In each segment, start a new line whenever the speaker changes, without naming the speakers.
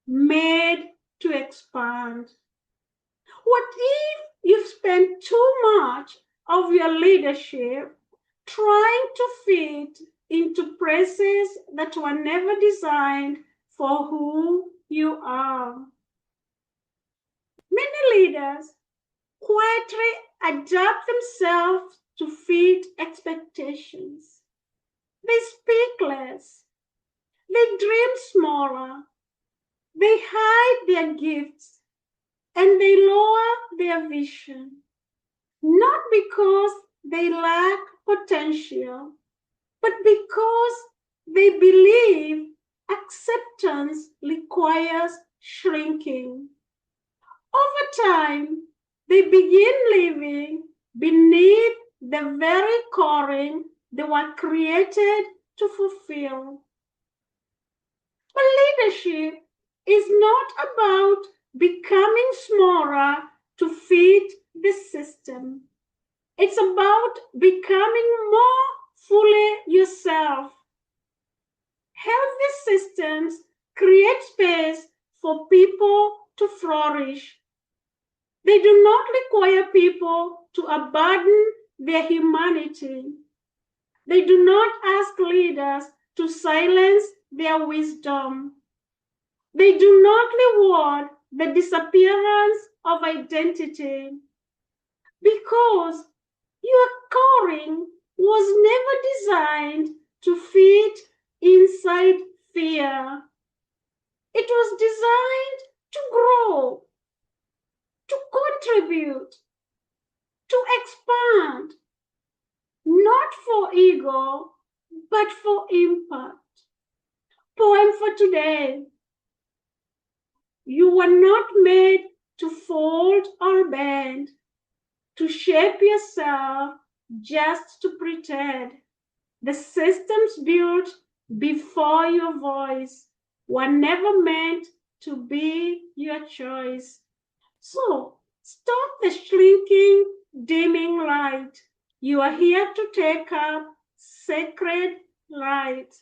made to expand. What if you've spent too much of your leadership trying to fit into places that were never designed for who you are? Many leaders quietly adapt themselves to fit expectations. They speak less, they dream smaller, they hide their gifts, and they lower their vision. Not because they lack potential, but because they believe acceptance requires shrinking. Over time, they begin living beneath the very calling they were created to fulfill. But leadership is not about becoming smaller to fit the system. It's about becoming more fully yourself. Healthy systems create space for people to flourish. They do not require people to abandon their humanity. They do not ask leaders to silence their wisdom. They do not reward the disappearance of identity, because your calling was never designed to fit inside fear. It was designed to grow, to contribute, to expand, not for ego, but for impact. Poem for today. You were not made to fold or bend, to shape yourself just to pretend. The systems built before your voice were never meant to be your choice. So stop the shrinking, dimming light. You are here to take up sacred light.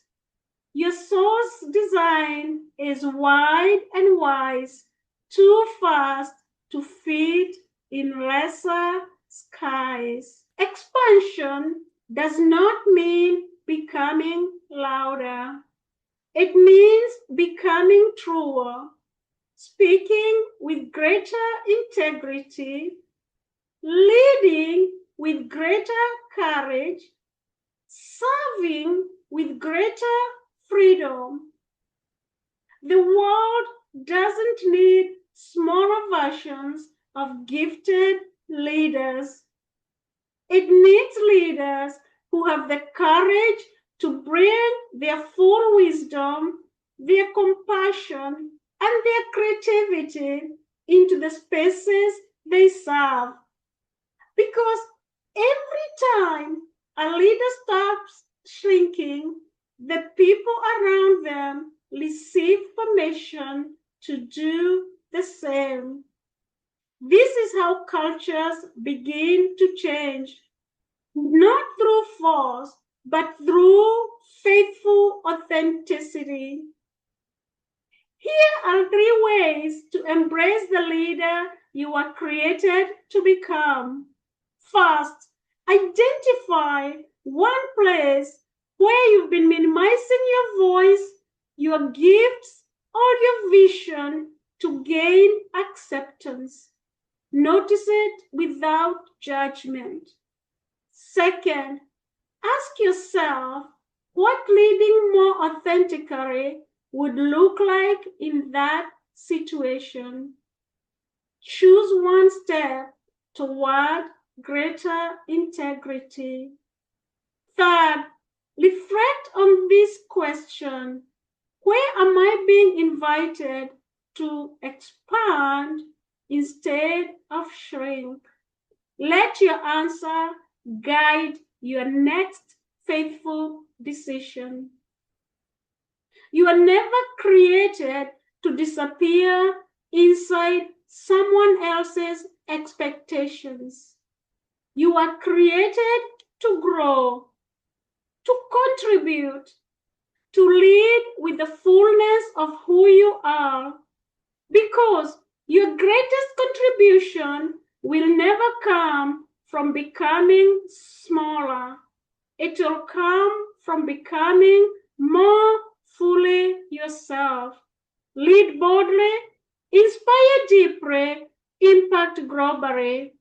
Your soul's design is wide and wise, too fast to fit in lesser skies. Expansion does not mean becoming louder. It means becoming truer, speaking with greater integrity, leading with greater courage, serving with greater freedom. The world doesn't need smaller versions of gifted leaders. It needs leaders who have the courage to bring their full wisdom, their compassion, and their creativity into the spaces they serve. Because every time a leader stops shrinking, the people around them receive permission to do the same. This is how cultures begin to change, not through force, but through faithful authenticity. Here are 3 ways to embrace the leader you are created to become. First, identify one place where you've been minimizing your voice, your gifts, or your vision to gain acceptance. Notice it without judgment. Second, ask yourself what leading more authentically would look like in that situation. Choose one step toward greater integrity. Third, reflect on this question. Where am I being invited to expand instead of shrink? Let your answer guide your next faithful decision. You are never created to disappear inside someone else's expectations. You are created to grow, to contribute, to lead with the fullness of who you are, because your greatest contribution will never come from becoming smaller. It will come from becoming more fully yourself. Lead boldly, inspire deeply, impact globally.